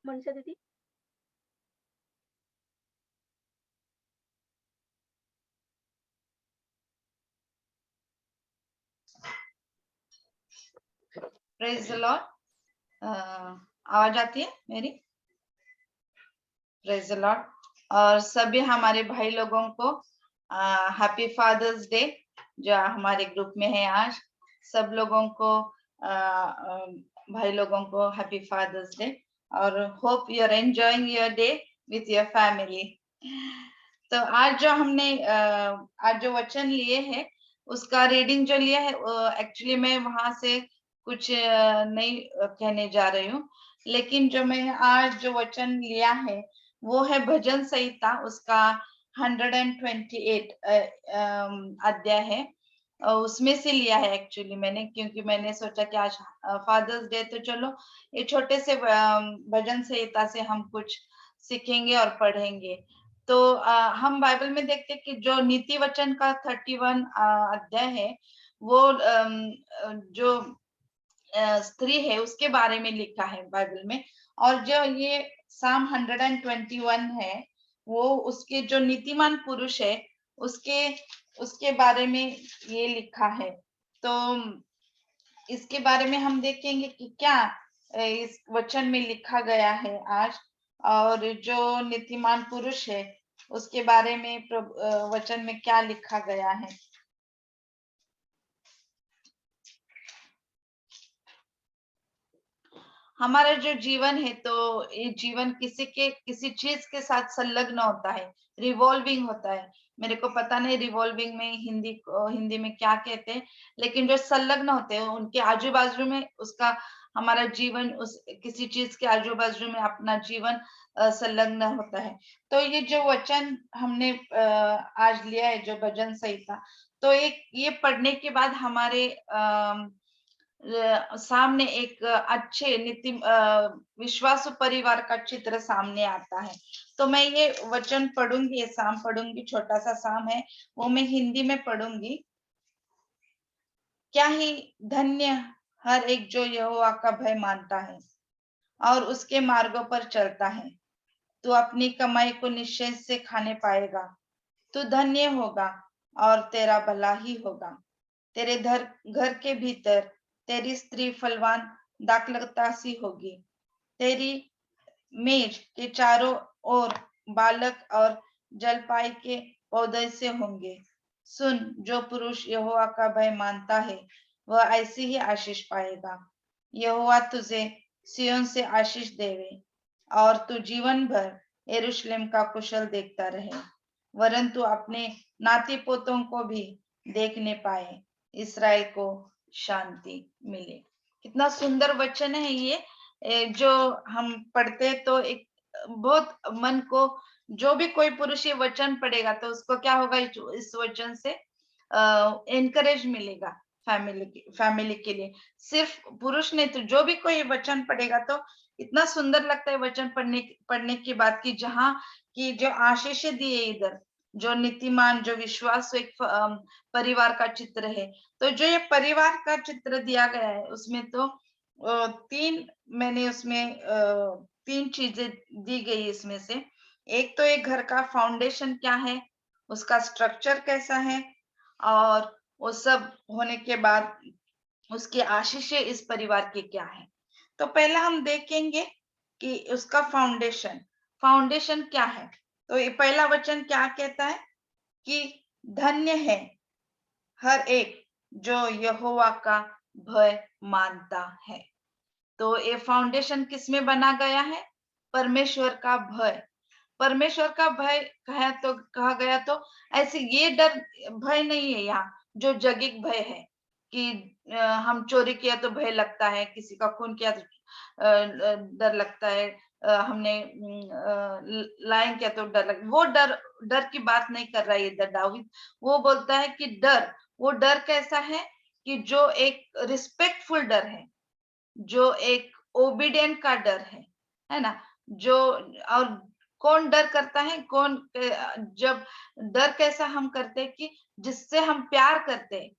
मनीषा दीदी। Praise the Lord. आवाज आती है मेरी? Praise the Lord. और सभी हमारे भाई लोगों को हैप्पी फादर्स डे, जो हमारे ग्रुप में है आज। सब लोगों को भाई लोगों को हैप्पी फादर्स डे, और hope you are enjoying your day with your family. तो आज जो हमने आज जो वचन लिए हैं उसका रीडिंग जो लिया है, एक्चुअली मैं वहां से कुछ नहीं कहने जा रही हूँ, लेकिन जो मैं आज जो वचन लिया है वो है भजन संहिता, उसका 128 अध्याय है। उसमें से लिया है एक्चुअली मैंने, क्योंकि मैंने सोचा कि आज फादर्स डे, तो चलो ये छोटे से भजन संहिता से हम कुछ सीखेंगे और पढ़ेंगे। तो हम बाइबल में देखते हैं कि जो नीति वचन का 31 अध्याय है वो जो स्त्री है उसके बारे में लिखा है बाइबल में, और जो ये साम 121 है वो उसके जो नीतिमान पुरुष है उसके उसके बारे में ये लिखा है। तो इसके बारे में हम देखेंगे कि क्या इस वचन में लिखा गया है आज, और जो नीतिमान पुरुष है उसके बारे में वचन में क्या लिखा गया है। हमारा जो जीवन है, तो ये जीवन किसी चीज के साथ संलग्न होता है, रिवॉल्विंग होता है। मेरे को पता नहीं रिवॉल्विंग में हिंदी में क्या कहते हैं, लेकिन जो संलग्न होते हैं उनके आजू बाजू में उसका हमारा जीवन, उस किसी चीज के आजू बाजू में अपना जीवन संलग्न होता है। तो ये जो वचन हमने आज लिया है, जो भजन संहिता, तो एक ये पढ़ने के बाद हमारे सामने एक अच्छे विश्वासु परिवार का चित्र सामने आता है। तो मैं ये वचन पढ़ूंगी, ये साम पढ़ूंगी, छोटा सा साम है, वो मैं हिंदी में पढ़ूंगी। क्या ही धन्य हर एक जो यहोवा का भय मानता है और उसके मार्गों पर चलता है। तू अपनी कमाई को निश्चय से खाने पाएगा, तू धन्य होगा और तेरा भला ही होगा। तेरे घर के भीतर तेरी स्त्री फलवान दाखलता सी होगी। तेरी मेज के चारों ओर बालक और जलपाई के पौधे से होंगे। सुन, जो पुरुष यहोवा का भय मानता है वह ऐसी ही आशीष पाएगा। यहोवा तुझे सियोन से आशीष देवे और तू जीवन भर यरूशलेम का कुशल देखता रहे, वरन तू अपने नाती पोतों को भी देखने पाए, इसराइल को शांति मिले। कितना सुंदर वचन है ये, जो हम पढ़ते तो एक बहुत मन को, जो भी कोई पुरुष ये वचन पढ़ेगा तो उसको क्या होगा, इस वचन से एनकरेज मिलेगा फैमिली के लिए। सिर्फ पुरुष नहीं, तो जो भी कोई वचन पढ़ेगा तो इतना सुंदर लगता है वचन पढ़ने के बाद, कि जहाँ की जो आशीष दिए इधर, जो नीतिमान, जो विश्वास, एक परिवार का चित्र है। तो जो ये परिवार का चित्र दिया गया है उसमें तो मैंने उसमें तीन चीजें दी गई इसमें से। एक तो एक घर का फाउंडेशन क्या है, उसका स्ट्रक्चर कैसा है, और वो सब होने के बाद उसकी आशीषें इस परिवार की क्या है। तो पहले हम देखेंगे कि उसका फाउंडेशन क्या है। तो ये पहला वचन क्या कहता है कि धन्य है हर एक जो यहोवा का भय मानता है। तो ये फाउंडेशन किसमें बना गया है? परमेश्वर का भय। परमेश्वर का भय कहा गया तो ऐसे ये डर भय नहीं है यहाँ, जो जगिक भय है कि हम चोरी किया तो भय लगता है, किसी का खून किया तो डर लगता है, हमने लाइन किया तो डर लगता। वो डर की बात नहीं कर रहा है इधर दाऊद। वो बोलता है कि वो डर कैसा है कि जो एक रिस्पेक्टफुल डर है, जो एक ओबीडियंट का डर है ना। जो और कौन डर करता है, जब डर कैसा हम करते हैं कि जिससे हम प्यार करते हैं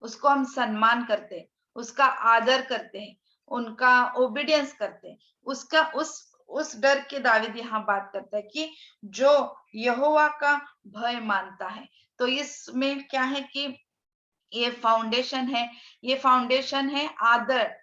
उसको हम सम्मान करते हैं, उसका आदर करते हैं, उनका ओबीडियंस करते हैं, उस डर के दावीद यहाँ बात करता है कि जो यहोवा का भय मानता है। तो इसमें क्या है कि ये फाउंडेशन है आदर,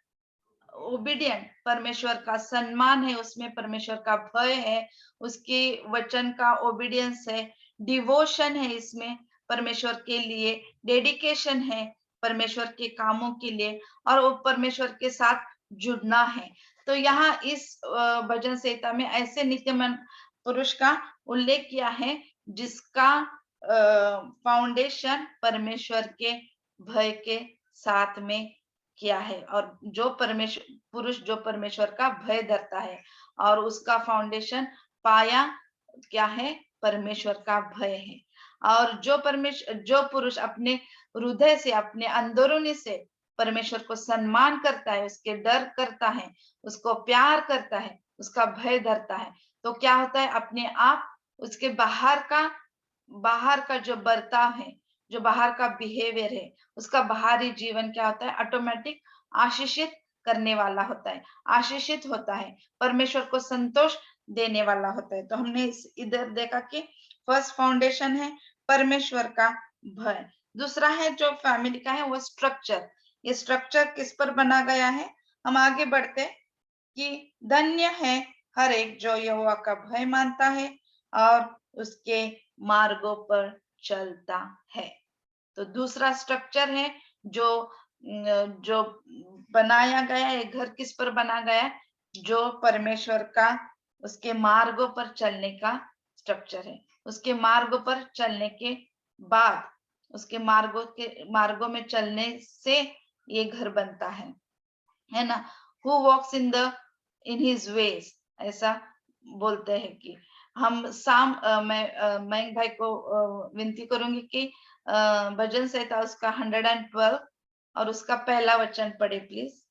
ओबीडिएंट, परमेश्वर का सम्मान है, उसमें परमेश्वर का भय है, उसके वचन का ओबीडियंस है, डिवोशन है, इसमें परमेश्वर के लिए डेडिकेशन है, परमेश्वर के कामों के लिए, और वो परमेश्वर के साथ जुड़ना है। तो यहाँ इस भजन संहिता में ऐसे नीतिमान पुरुष का उल्लेख किया है जिसका फाउंडेशन परमेश्वर के भय के साथ में किया है, और जो परमेश्वर का भय धरता है और उसका फाउंडेशन पाया क्या है, परमेश्वर का भय है। और जो पुरुष अपने हृदय से, अपने अंदरूनी से परमेश्वर को सम्मान करता है, उसके डर करता है, उसको प्यार करता है, उसका भय धरता है, तो क्या होता है, अपने आप उसके बाहर का जो बर्ताव है, जो बाहर का बिहेवियर है, उसका बाहरी जीवन क्या होता है, ऑटोमेटिक आशीषित करने वाला होता है, आशीषित होता है, परमेश्वर को संतोष देने वाला होता है। तो हमने इधर देखा कि फर्स्ट फाउंडेशन है परमेश्वर का भय। दूसरा है जो फैमिली का है वो स्ट्रक्चर। ये स्ट्रक्चर किस पर बना गया है, हम आगे बढ़ते कि धन्य है हर एक जो यहोवा का भय मानता है और उसके मार्गों पर चलता है। तो दूसरा स्ट्रक्चर है जो बनाया गया है, घर किस पर बना गया है, जो परमेश्वर का उसके मार्गों पर चलने का स्ट्रक्चर है। उसके मार्गों पर चलने के बाद, उसके मार्गों में चलने से ये घर बनता है ना। Who walks in his ways, ऐसा बोलते हैं कि हम मैं भाई को विनती करूंगी कि भजन संहिता उसका 112 और उसका पहला वचन पढ़े प्लीज।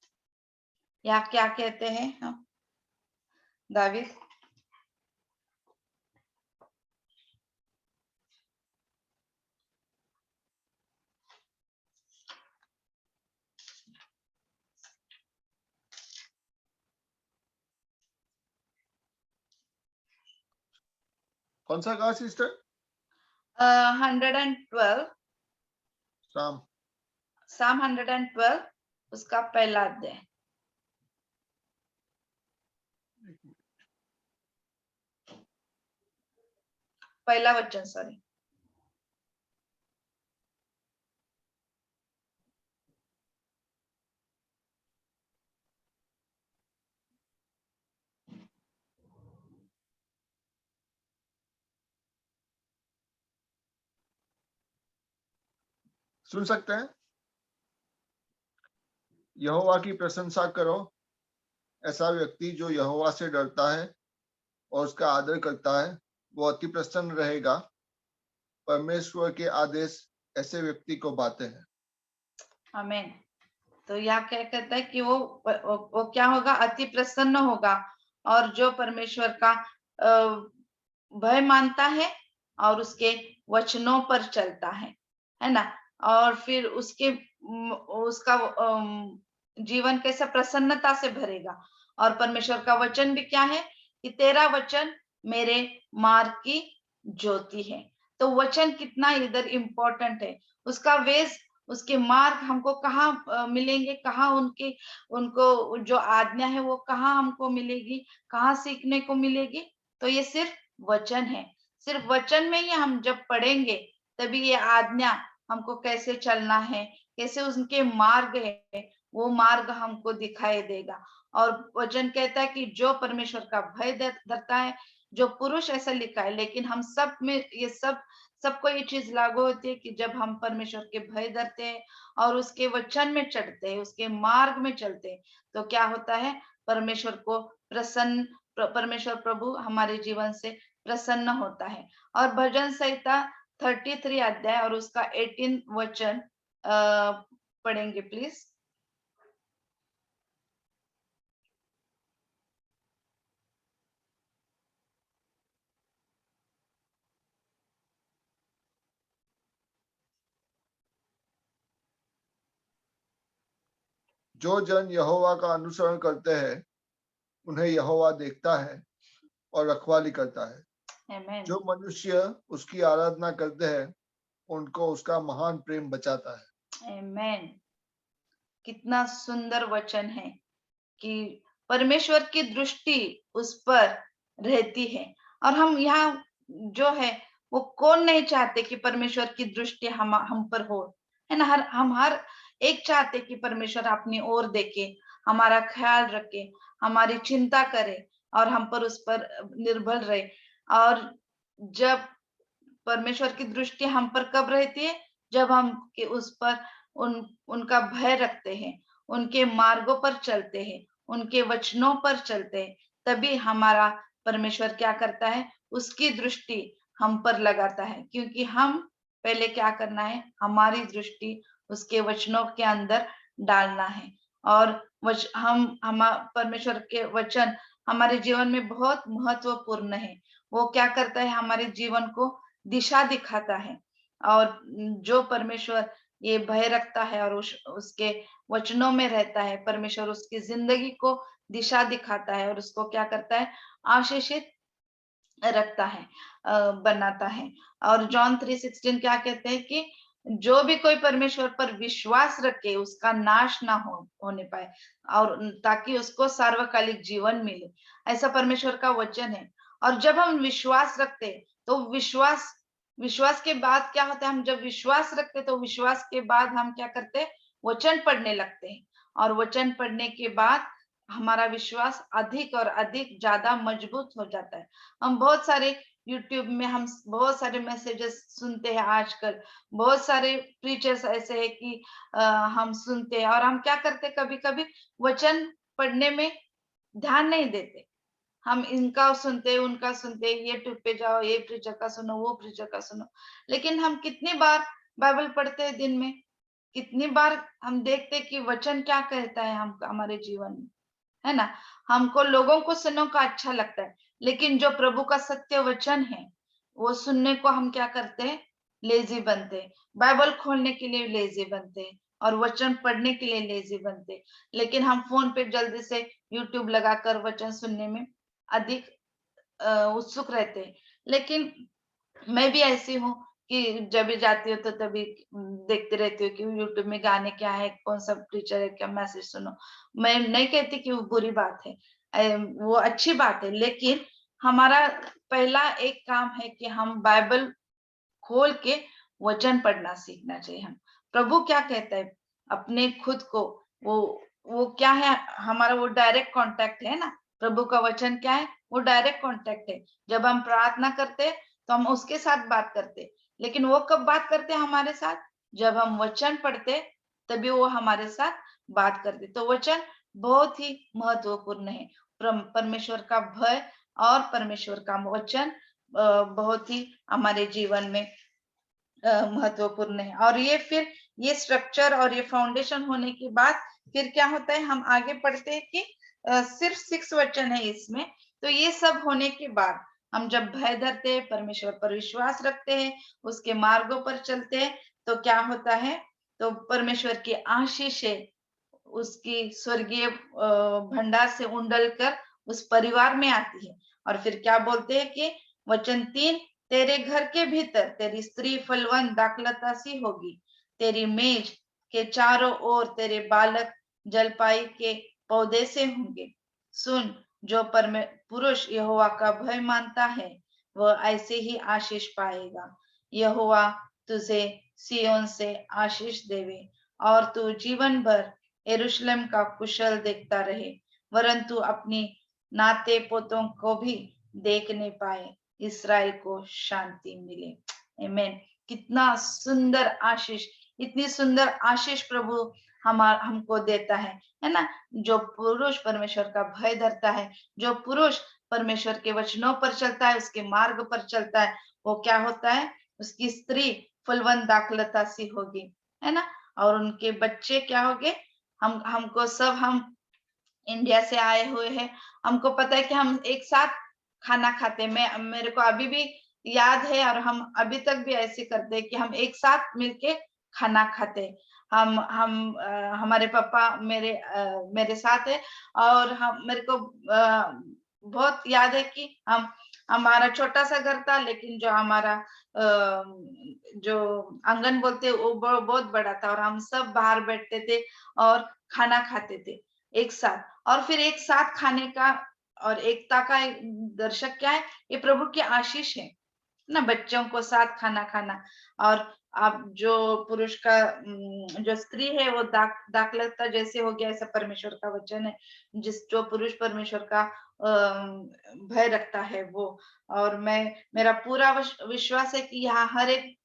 यहाँ क्या कहते हैं हम दावीद? कौन सा कहा सिस्टर? 112, साम 112 उसका पहला अध्याय, पहला वचन, सॉरी। सुन सकते हैं? यहोवा की प्रशंसा करो, ऐसा व्यक्ति जो यहोवा से डरता है और उसका आदर करता है वो अति प्रसन्न रहेगा। परमेश्वर के आदेश ऐसे व्यक्ति को बातें हैं। आमीन। तो यहाँ क्या कहता है कि वो क्या होगा, अति प्रसन्न होगा, और जो परमेश्वर का भय मानता है और उसके वचनों पर चलता है ना। और फिर उसका जीवन कैसे प्रसन्नता से भरेगा। और परमेश्वर का वचन भी क्या है कि तेरा वचन मेरे मार्ग की ज्योति है। तो वचन कितना इधर इम्पोर्टेंट है, उसका वेज, उसके मार्ग हमको कहाँ मिलेंगे, कहाँ उनको जो आज्ञा है वो कहाँ हमको मिलेगी, कहाँ सीखने को मिलेगी। तो ये सिर्फ वचन है। सिर्फ वचन में ही हम जब पढ़ेंगे तभी ये आज्ञा हमको कैसे चलना है, कैसे उनके मार्ग है, वो मार्ग हमको दिखाई देगा। और वचन कहता है कि जो परमेश्वर का भय धरता है, जो पुरुष, ऐसा लिखा है। लेकिन हम सब में ये सबको ये चीज लागू होती है कि जब हम परमेश्वर के भय धरते हैं और उसके वचन में चढ़ते हैं, उसके मार्ग में चलते हैं, तो क्या होता है, परमेश्वर प्रभु हमारे जीवन से प्रसन्न होता है। और भजन संहिता 33 अध्याय और उसका 18 वचन पढ़ेंगे प्लीज। जो जन यहोवा का अनुसरण करते हैं उन्हें यहोवा देखता है और रखवाली करता है। Amen. जो मनुष्य उसकी आराधना करते हैं उनको उसका महान प्रेम बचाता है। Amen. कितना सुंदर वचन है कि परमेश्वर की दृष्टि उस पर रहती है। और हम यहाँ जो है वो कौन नहीं चाहते कि परमेश्वर की दृष्टि हम पर हो, है ना। हम हर एक चाहते कि परमेश्वर अपनी ओर देखे, हमारा ख्याल रखे, हमारी चिंता करे और हम पर उस पर निर्भर रहे। और जब परमेश्वर की दृष्टि हम पर कब रहती है, जब हम कि उस पर उनका भय रखते हैं, उनके मार्गों पर चलते हैं, उनके वचनों पर चलते हैं, तभी हमारा परमेश्वर क्या करता है, उसकी दृष्टि हम पर लगाता है। क्योंकि हम पहले क्या करना है, हमारी दृष्टि उसके वचनों के अंदर डालना है। और हम परमेश्वर के वचन हमारे जीवन में बहुत महत्वपूर्ण है। वो क्या करता है, हमारे जीवन को दिशा दिखाता है। और जो परमेश्वर ये भय रखता है और उसके वचनों में रहता है, परमेश्वर उसकी जिंदगी को दिशा दिखाता है और उसको क्या करता है, आशीषित रखता है, बनाता है। और जॉन 3:16 क्या कहते हैं कि जो भी कोई परमेश्वर पर विश्वास रखे उसका नाश ना होने पाए और ताकि उसको सार्वकालिक जीवन मिले, ऐसा परमेश्वर का वचन है। और जब हम विश्वास रखते तो विश्वास के बाद क्या होता है, हम जब विश्वास रखते तो विश्वास के बाद हम क्या करते हैं, वचन पढ़ने लगते हैं। और वचन पढ़ने के बाद हमारा विश्वास अधिक और अधिक ज्यादा मजबूत हो जाता है। हम बहुत सारे यूट्यूब में हम बहुत सारे मैसेजेस सुनते हैं आजकल, बहुत सारे प्रीचर्स ऐसे हैं कि हम सुनते हैं और हम क्या करते हैं, कभी कभी वचन पढ़ने में ध्यान नहीं देते। हम इनका सुनते, उनका सुनते, यूट्यूब पे जाओ, ये प्रीचर का सुनो, वो प्रीचर का सुनो। लेकिन हम कितनी बार बाइबल पढ़ते हैं दिन में, कितनी बार हम देखते हैं कि वचन क्या कहता है हम हमारे जीवन में, है ना। हमको लोगों को सुनने का अच्छा लगता है, लेकिन जो प्रभु का सत्य वचन है वो सुनने को हम क्या करते हैं, लेजी बनते हैं। बाइबल खोलने के लिए लेजी बनते हैं और वचन पढ़ने के लिए लेजी बनते हैं। लेकिन हम फोन पे जल्दी से यूट्यूब लगाकर वचन सुनने में अधिक उत्सुक रहते हैं। लेकिन मैं भी ऐसी हूँ कि जब भी जाती हूँ तो तभी देखते रहती हूँ कि यूट्यूब में गाने क्या है, कौन सा प्रीचर है, क्या मैसेज सुनो। मैं नहीं कहती कि वो बुरी बात है, वो अच्छी बात है। लेकिन हमारा पहला एक काम है कि हम बाइबल खोल के वचन पढ़ना सीखना चाहिए। हम प्रभु क्या कहता है अपने खुद को, वो क्या है, हमारा वो डायरेक्ट कांटेक्ट है ना। प्रभु का वचन क्या है, वो डायरेक्ट कांटेक्ट है। जब हम प्रार्थना करते तो हम उसके साथ बात करते, लेकिन वो कब बात करते हमारे साथ, जब हम वचन पढ़ते तभी वो हमारे साथ बात करते। तो वचन बहुत ही महत्वपूर्ण है। परमेश्वर का भय और परमेश्वर का वचन बहुत ही हमारे जीवन में महत्वपूर्ण है। और ये फिर ये स्ट्रक्चर और ये फाउंडेशन होने के बाद फिर क्या होता है, हम आगे पढ़ते हैं कि सिर्फ 6 वचन है इसमें। तो ये सब होने के बाद हम जब भय धरते हैं, परमेश्वर पर विश्वास रखते हैं, उसके मार्गों पर चलते हैं, तो क्या होता है, तो परमेश्वर की आशीषें उसकी स्वर्गीय भंडार से उंडल कर उस परिवार में आती है। और फिर क्या बोलते हैं कि वचन 3, तेरे घर के भीतर तेरी स्त्री फलवंत दाखलता सी होगी, तेरी मेज के चारों ओर तेरे बालक जलपाई के पौधे से होंगे। सुन, जो पुरुष यहोवा का भय मानता है वह ऐसे ही आशीष पाएगा। यहोवा तुझे सियोन से आशीष देवे और तू जीवन भर यरूशलेम का कुशल देखता रहे, वरन तू अपनी नाते पोतों को भी देखने पाए, इस्राएल को शांति मिले। आमीन। कितना सुंदर आशीष, इतनी सुंदर आशीष प्रभु हमको देता है ना। जो पुरुष परमेश्वर का भय धरता है, जो पुरुष परमेश्वर के वचनों पर चलता है, उसके मार्ग पर चलता है, वो क्या होता है, उसकी स्त्री फलवंत दाखलता सी होगी, है ना। और उनके बच्चे क्या होंगे, हमको सब, हम इंडिया से आए हुए हैं, हमको पता है कि हम एक साथ खाना खाते हैं। मेरे को अभी भी याद है और हम अभी तक भी ऐसे करते हैं कि हम एक साथ मिलके खाना खाते हैं। हमारे पापा मेरे साथ है, और हम मेरे को बहुत याद है कि हमारा छोटा सा घर था, लेकिन जो हमारा जो आंगन बोलते हैं वो बहुत बड़ा था, और हम सब बाहर बैठते थे और खाना खाते थे एक साथ। और फिर एक साथ खाने का और एकता का एक दर्शक क्या है? ये प्रभु की आशीष है ना, बच्चों को साथ खाना खाना। और अब जो पुरुष का जो स्त्री है वो दाखलता जैसे हो गया, ऐसा परमेश्वर का वचन है। जो पुरुष परमेश्वर का भय रखता है वो। और मेरा पूरा विश्वास है कि यहाँ हर एक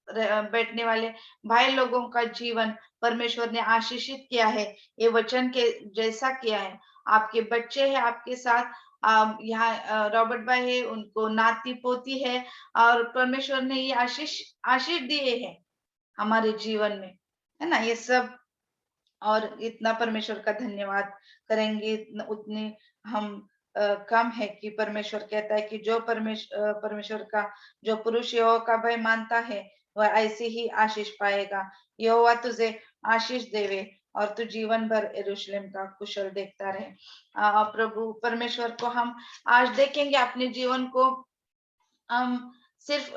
बैठने वाले भाई लोगों का जीवन परमेश्वर ने आशीषित किया है, ये वचन के जैसा किया है। आपके बच्चे हैं आपके साथ, यहाँ रॉबर्ट भाई है, उनको नाती पोती है, और परमेश्वर ने ये आशीष दिए हैं हमारे जीवन में, है ना, ये सब। और इतना परमेश्वर का धन्यवाद करेंगे, उतने हम कम है कि परमेश्वर कहता है कि जो परमेश्वर का जो पुरुष यहोवा का भय मानता है वह ऐसे ही आशीष पाएगा। यहोवा तुझे आशीष देवे और तू जीवन भर यरूशलेम का कुशल देखता रहे। प्रभु परमेश्वर को हम आज देखेंगे अपने जीवन को, हम सिर्फ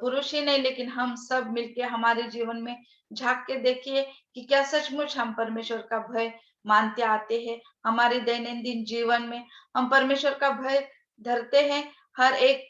पुरुष ही नहीं, लेकिन हम सब मिलके हमारे जीवन में झांक के देखिए कि क्या सचमुच हम परमेश्वर का भय मानते आते हैं। हमारे दैनंदिन जीवन में हम परमेश्वर का भय धरते हैं, हर एक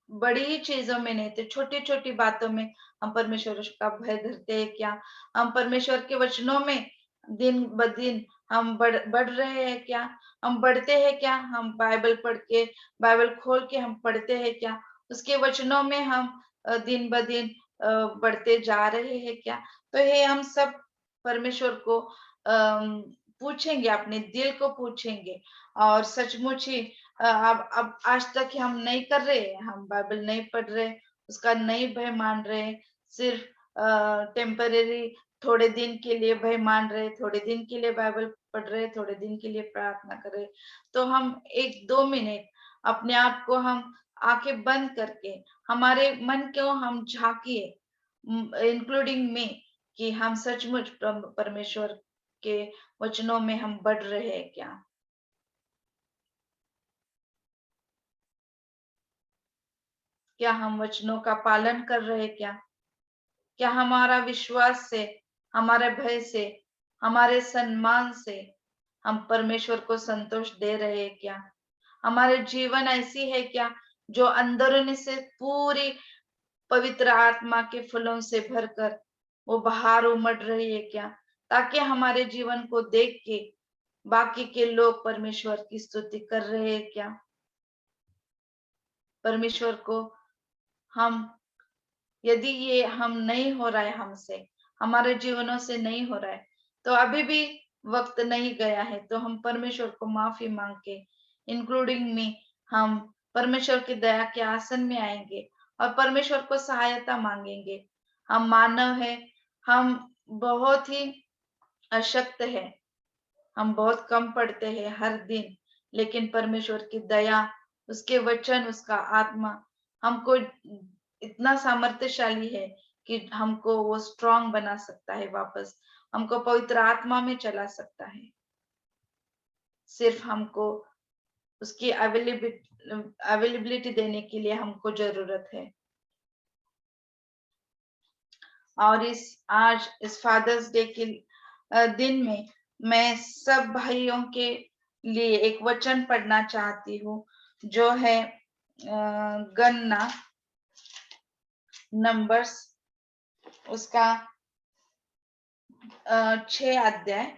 बड़ी ही चीजों में नहीं तो छोटी छोटी बातों में हम परमेश्वर का भय धरते हैं क्या? हम परमेश्वर के वचनों में दिन ब दिन हम बढ़ रहे हैं क्या? हम बढ़ते हैं क्या? हम बाइबल पढ़ के, बाइबल खोल के हम पढ़ते हैं क्या? उसके वचनों में हम दिन ब दिन बढ़ते जा रहे हैं क्या? तो ये हम सब परमेश्वर को पूछेंगे, अपने दिल को पूछेंगे। और सचमुच ही अब आज तक हम नहीं कर रहे, हम बाइबल नहीं पढ़ रहे, उसका नहीं भय मान रहे, सिर्फ टेम्परेरी थोड़े दिन के लिए भय मान रहे, थोड़े दिन के लिए बाइबल पढ़ रहे, थोड़े दिन के लिए प्रार्थना कर रहे। तो हम 1-2 मिनट अपने आप को हम आंखें बंद करके हमारे मन को हम झांकिए, इंक्लूडिंग मी, कि हम सचमुच परमेश्वर के वचनों में हम बढ़ रहे हैं क्या? क्या हम वचनों का पालन कर रहे हैं क्या? क्या हमारा विश्वास से, हमारे भय से, हमारे सम्मान से हम परमेश्वर को संतोष दे रहे हैं क्या? हमारे जीवन ऐसी है क्या जो अंदरूनी से पूरी पवित्र आत्मा के फलों से भरकर वो बाहर उमड़ रही है क्या? ताकि हमारे जीवन को देख के बाकी के लोग परमेश्वर की स्तुति कर रहे हैं क्या? परमेश्वर को हम, यदि ये हम नहीं हो रहा है हमसे, हमारे जीवनों से नहीं हो रहा है, तो अभी भी वक्त नहीं गया है, तो हम परमेश्वर को माफी मांग के, इंक्लूडिंग मी, हम परमेश्वर की दया के आसन में आएंगे और परमेश्वर को सहायता मांगेंगे। हम मानव है, हम बहुत ही अशक्त है, हम बहुत कम पढ़ते हैं हर दिन, लेकिन परमेश्वर की दया, उसके वचन, उसका आत्मा हमको इतना सामर्थ्यशाली है कि हमको वो स्ट्रांग बना सकता है, वापस हमको पवित्र आत्मा में चला सकता है। सिर्फ हमको उसकी अवेलेबिलिटी देने के लिए हमको जरूरत है। और आज इस फादर्स डे के दिन में मैं सब भाइयों के लिए एक वचन पढ़ना चाहती हूँ, जो है गन्ना नंबर्स उसका 6 अध्याय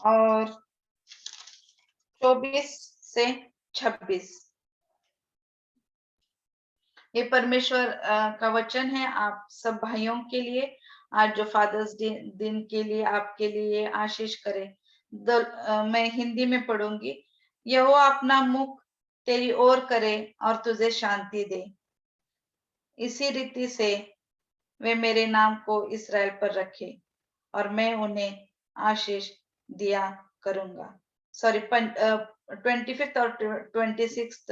और 24 से 26। ये परमेश्वर का वचन है आप सब भाइयों के लिए, आज जो फादर्स डे दिन के लिए आपके लिए आशीष करे। मैं हिंदी में पढ़ूंगी। यहोवा अपना मुख तेरी ओर करे और तुझे शांति दे, इसी रीति से वे मेरे नाम को इस्राएल पर रखे और मैं उन्हें आशीष दिया करूंगा। सॉरी, 25 और 26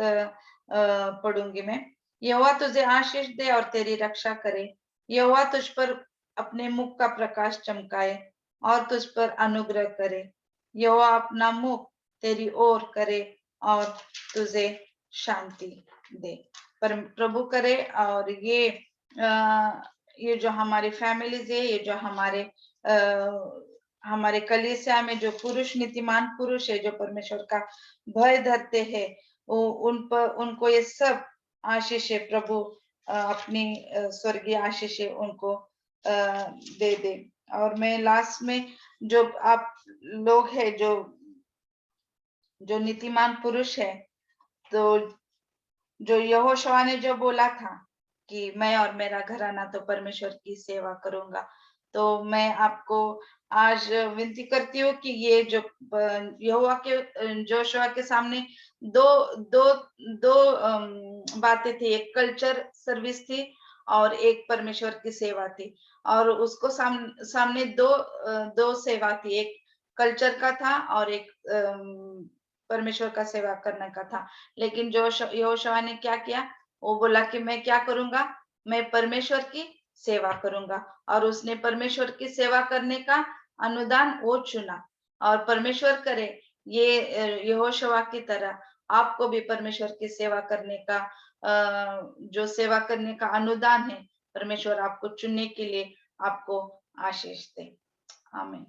पढ़ूंगी मैं। यहोवा तुझे आशीष दे और तेरी रक्षा करे, यहोवा तुझ पर अपने मुख का प्रकाश चमकाए और तुझ पर अनुग्रह करे। यहोवा अपना मुख तेरी ओर करे और तुझे शांति दे। पर प्रभु करे और ये जो हमारी फैमिलीज है, ये जो हमारे कलीसिया में जो पुरुष, नीतिमान पुरुष है, जो परमेश्वर का भय धरते हैं, उनको ये सब आशीष प्रभु अपनी स्वर्गीय आशीष उनको दे दे। और मैं लास्ट में, जो आप लोग है जो नीतिमान पुरुष है, तो जो यहोशुआ ने जो बोला था कि मैं और मेरा घराना तो परमेश्वर की सेवा करूंगा, तो मैं आपको आज विनती करती हूँ कि ये जो यहोवा के जोशुआ के सामने दो दो दो बातें थी, एक कल्चर सर्विस थी और एक परमेश्वर की सेवा थी। और उसको सामने दो सेवा थी, एक कल्चर का था और एक परमेश्वर का सेवा करने का था। लेकिन जो यहोशुआ ने क्या किया, वो बोला कि मैं क्या करूंगा, मैं परमेश्वर की सेवा करूंगा। और उसने परमेश्वर की सेवा करने का अनुदान वो चुना। और परमेश्वर करे ये यहोशुआ की तरह आपको भी परमेश्वर की सेवा करने का जो सेवा करने का अनुदान है, परमेश्वर आपको चुनने के लिए आपको आशीष दे। आमीन।